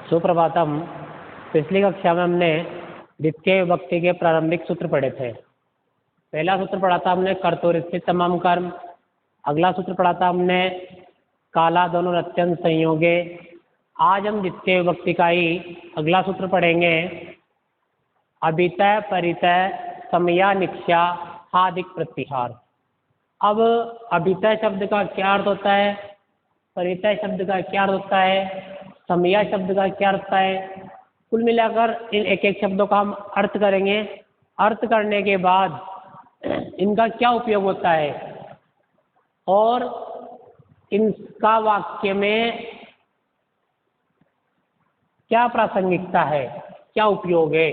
सुप्रभातम। पिछली कक्षा में हमने द्वितीय विभक्ति के प्रारंभिक सूत्र पढ़े थे। पहला सूत्र पढ़ा था हमने कर्तोर स्थित तमाम कर्म। अगला सूत्र पढ़ा था हमने काला दोनों अत्यंत संयोगे। आज हम द्वितीय विभक्ति का ही अगला सूत्र पढ़ेंगे। अभितय परितय समया निक्षा हादिक प्रत्याहार। अब अभितय शब्द का क्या अर्थ होता है, परितय शब्द का क्या अर्थ होता है, समया शब्द का क्या अर्थ होता है, कुल मिलाकर इन एक एक शब्दों का हम अर्थ करेंगे। अर्थ करने के बाद इनका क्या उपयोग होता है और इनका वाक्य में क्या प्रासंगिकता है, क्या उपयोग है,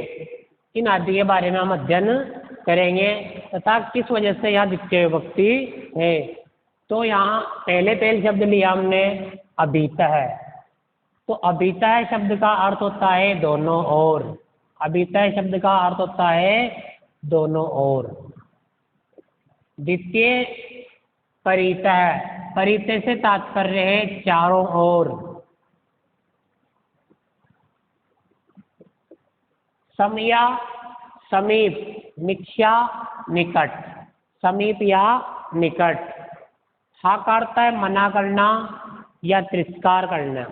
इन आदि के बारे में हम अध्ययन करेंगे तथा किस वजह से यह द्वितीय विभक्ति है। तो यहाँ पहले शब्द लिया हमने अभितय। तो अभितय शब्द का अर्थ होता है दोनों ओर। अभितय शब्द का अर्थ होता है दोनों ओर। द्वितीय परितय, परितय से तात्पर्य है चारों ओर। समया समीप, निक्षा निकट, समीप या निकट। हा का अर्थ है मना करना या तिरस्कार करना।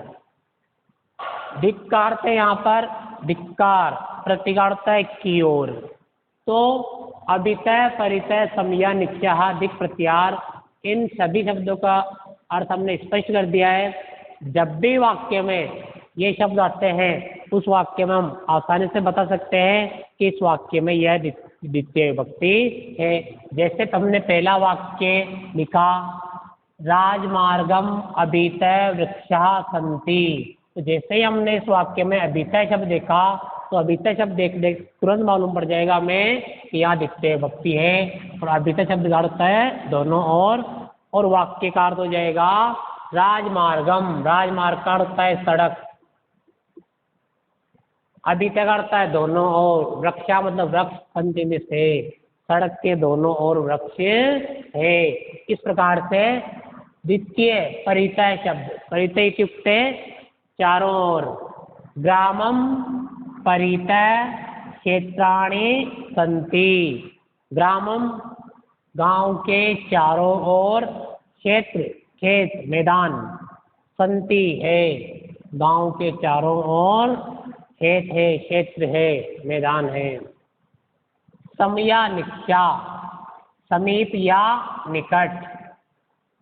धिक का अर्थ है यहाँ पर धिक्कार, प्रति का अर्थ है की ओर। तो अभितय परितय समया निक्षा धिक प्रत्याहार, इन सभी शब्दों का अर्थ हमने स्पष्ट कर दिया है। जब भी वाक्य में ये शब्द आते हैं उस वाक्य में हम आसानी से बता सकते हैं कि इस वाक्य में यह द्वितीय विभक्ति है। जैसे हमने पहला वाक्य लिखा राजमार्गम अभितय वृक्षा सन्ति। तो जैसे ही हमने इस वाक्य में अभितय शब्द देखा तो अभितय शब्द देख तुरंत मालूम पड़ जाएगा हमें कि यहाँ द्वितीय विभक्ति है। और अभितय शब्द का अर्थ है दोनों ओर, और वाक्य का अर्थ हो जाएगा राजमार्गम। राजमार्ग का अर्थ है सड़क, अभितय का अर्थ है दोनों ओर, वृक्षा मतलब वृक्ष, सन्ति में से, सड़क के दोनों ओर वृक्ष है। इस प्रकार से द्वितीय परितय शब्द, परितय इत्युक्ते चारों ओर। ग्रामम परितय क्षेत्राणि सन्ति। ग्रामम गांव के चारों ओर, क्षेत्र खेत मैदान, सन्ति है गांव के चारों ओर खेत है, क्षेत्र है, मैदान है। समया निक्षा, समीप या निकट।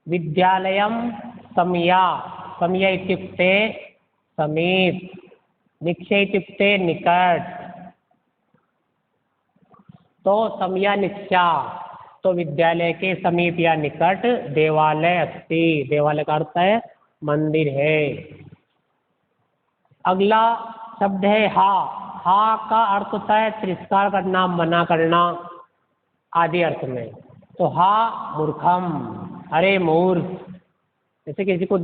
विद्यालयम समया, समया इत्युक्ते समीप, निक्षे इत्युक्ते निकट। तो समया निक्षा, तो विद्यालय के समीप या निकट देवालय अस्ति। देवालय का अर्थ है मंदिर है। अगला शब्द है हा। हा का अर्थ होता है तिरस्कार करना, मना करना आदि अर्थ में। तो हा मूर्खम, अरे मूर्ख। जैसे किसी को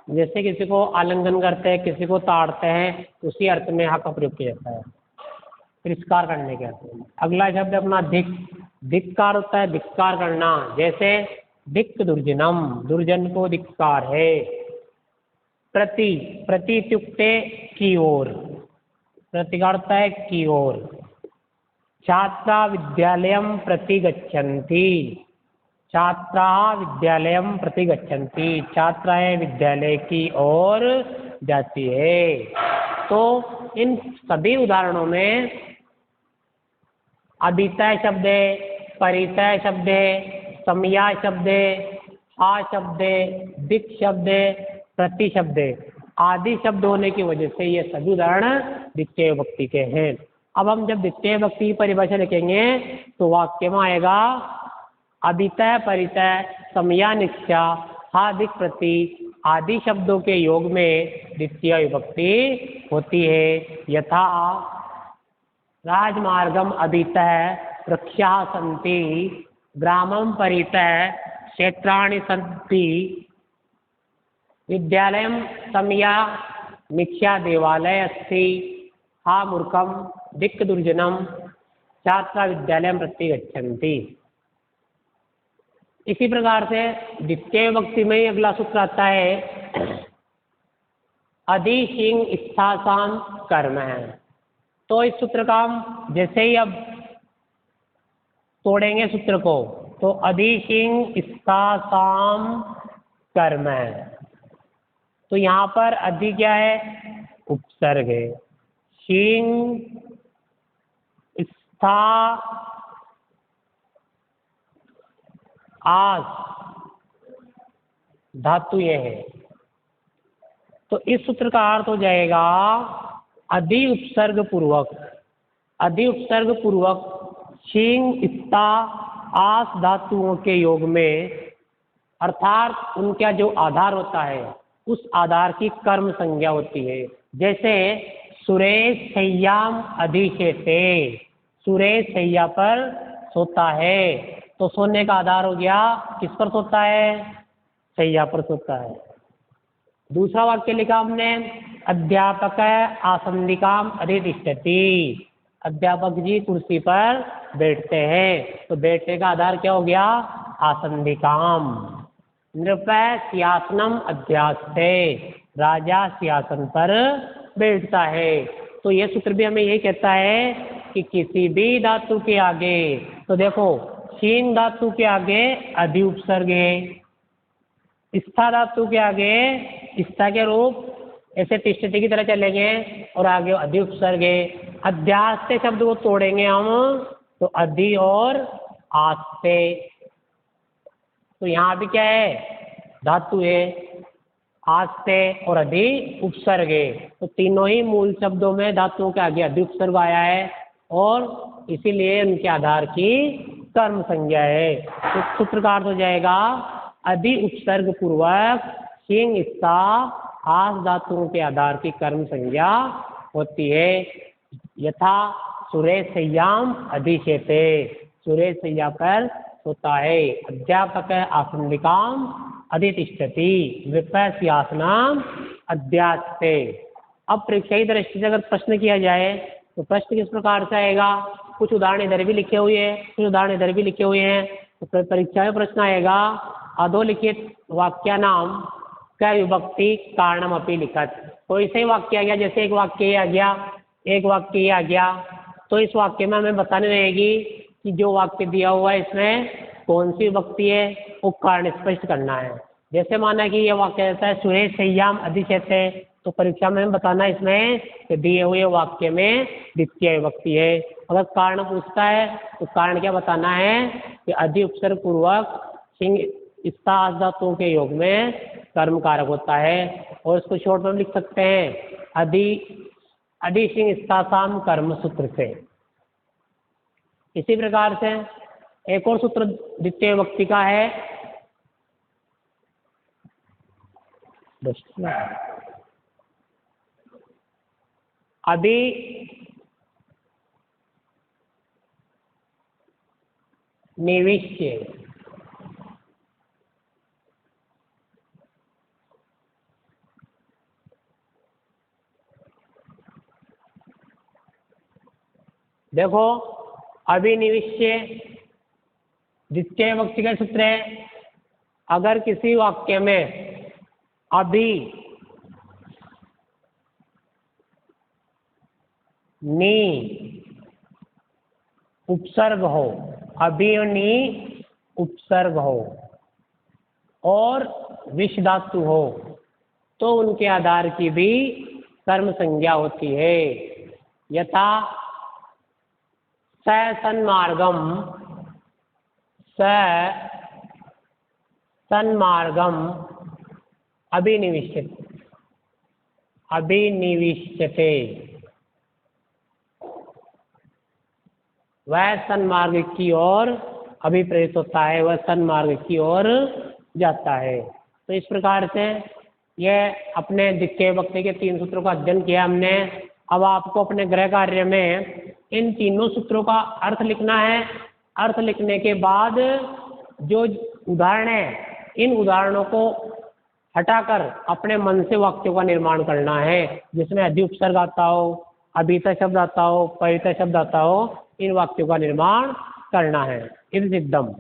जैसे किसी को आलिंगन करते हैं, किसी को ताड़ते हैं, उसी अर्थ में हा का प्रयोग किया जाता है, तिरस्कार करने के अर्थ में। अगला शब्द अपना धिक। धिक्कार होता है धिक्कार करना। जैसे धिक दुर्जनम, दुर्जन को धिक्कार है। प्रति, प्रति इत्युक्ते की ओर, प्रति का अर्थ है की ओर। छात्रा विद्यालयम प्रति गच्छन्ति। छात्रा विद्यालयम प्रति गच्छन्ति, छात्राएं विद्यालय की ओर जाती है। तो इन सभी उदाहरणों में अभितय शब्द है, परितय शब्द है, समया शब्द है, हा शब्द है, दिक शब्द है, प्रति शब्द है, आदि शब्द होने की वजह से ये सभी उदाहरण द्वितीय विभक्ति के हैं। अब हम जब द्वितीय विभक्ति की परिभाषा लिखेंगे तो वाक्य में आएगा अभितय परितय समया निक्षा हा दिक प्रति आदि शब्दों के योग में द्वितीय विभक्ति होती है। यथा राजमार्गम अभितय वृक्षा सन्ति, ग्रामम परितय क्षेत्राणि सन्ति, विद्यालयम समया निक्षा देवालय अस्ति, हा मूर्खम दिक् दुर्जनम छात्रा विद्यालयम प्रति गच्छन्ति। इसी प्रकार से द्वितीय विभक्ति में ही अगला सूत्र आता है अधि शिंग स्था साम कर्म है। तो इस सूत्र का हम जैसे ही अब तोड़ेंगे सूत्र को, तो अधि शिंग स्था साम कर्म है। तो यहाँ पर अधि क्या है? उपसर्ग है। शिंग स्था आस धातु ये है। तो इस सूत्र का अर्थ हो जाएगा अधि उपसर्ग पूर्वक, अधि उपसर्ग पूर्वक शिंग स्था आस धातुओं के योग में, अर्थात उनका जो आधार होता है उस आधार की कर्म संज्ञा होती है। जैसे सुरेश शय्याम अधिशेते, सुरेश शैया पर सोता है, तो सोने का आधार हो गया किस पर सोता है? शैया पर सोता है। दूसरा वाक्य लिखा हमने, अध्यापक आसंदिकाम अधितिष्ठति, अध्यापक जी कुर्सी पर बैठते हैं, तो बैठने का आधार क्या हो गया? आसंदिकाम। नृपय सिंहासनम अध्यास्ते, राजा सिंहासन पर बैठता है। तो यह सूत्र भी हमें यही कहता है कि किसी भी धातु के आगे, तो देखो शीन धातु के आगे अधि उपसर्ग है, स्था धातु के आगे स्था के रूप ऐसे तिष्ठति की तरह चलेंगे और आगे अधि उपसर्ग है। अध्यास्ते शब्द को तोड़ेंगे हम, तो अधि और आस्ते, तो यहाँ भी क्या है? धातु है, आस्ते और अधि उपसर्ग है। तो तीनों ही मूल शब्दों में धातुओं के आगे अधि उपसर्ग आया है और इसीलिए उनके आधार की कर्म संज्ञा है। तो सूत्र का अर्थ हो जाएगा अधि उपसर्ग पूर्वक शिंग स्था आस धातुओं के आधार की कर्म संज्ञा होती है। यथा सुरेश शय्याम अधिशेते, सुरेश शैया पर सोता है। अध्यापक आसंदिकाम अधितिष्ठति, नृपय सिंहासनम अध्यास्ते। अब परीक्षा की दृष्टि से अगर प्रश्न किया जाए तो प्रश्न किस प्रकार से आएगा? कुछ उदाहरण इधर भी लिखे हुए हैं, कुछ उदाहरण इधर भी लिखे हुए हैं। तो परीक्षा में प्रश्न आएगा अधोलिखित वाक्य नाम क विभक्ति कारणम अपि लिखत। कोई से वाक्य आ गया, जैसे एक वाक्य ये आ गया, एक वाक्य ये आ गया, तो इस वाक्य में हमें बतानी रहेगी कि जो वाक्य दिया हुआ है इसमें कौन सी विभक्ति है, वो कारण स्पष्ट करना है। जैसे माना कि ये वाक्य रहता है सुरेश शय्याम अधिशेते, तो परीक्षा में हमें बताना है इसमें कि दिए हुए वाक्य में द्वितीय विभक्ति है। अगर कारण पूछता है तो कारण क्या बताना है कि अधि उपसर्ग पूर्वक शिंग स्था आस धातुओं के योग में कर्म कारक होता है। और इसको शॉर्ट में लिख सकते हैं अधि शिंग स्था साम कर्म सूत्र से। इसी प्रकार से एक और सूत्र द्वितीय विभक्ति का है, अभी निविष्य, देखो अभिनिविष्य द्वितीय विभक्ति का सूत्र है। अगर किसी वाक्य में अभी नी उपसर्ग हो, अभी और नी उपसर्ग हो और विष धातु हो, तो उनके आधार की भी कर्म संज्ञा होती है। यथा स सन्मार्गम, स सन्मार्गम अभिनिविष्यते, अभिनिविष्यते, वह सन्मार्ग की ओर अभिप्रेरित होता है, वह सन्मार्ग की ओर जाता है। तो इस प्रकार से यह अपने द्वितीय विभक्ति के 3 सूत्रों का अध्ययन किया हमने। अब आपको अपने गृह कार्य में इन तीनों सूत्रों का अर्थ लिखना है। अर्थ लिखने के बाद जो उदाहरण है, इन उदाहरणों को हटाकर अपने मन से वाक्यों का निर्माण करना है, जिसमें अधि उपसर्ग आता हो, अभिता शब्द आता हो, परिता शब्द आता हो, इन वाक्यों का निर्माण करना है। इति सिद्धम।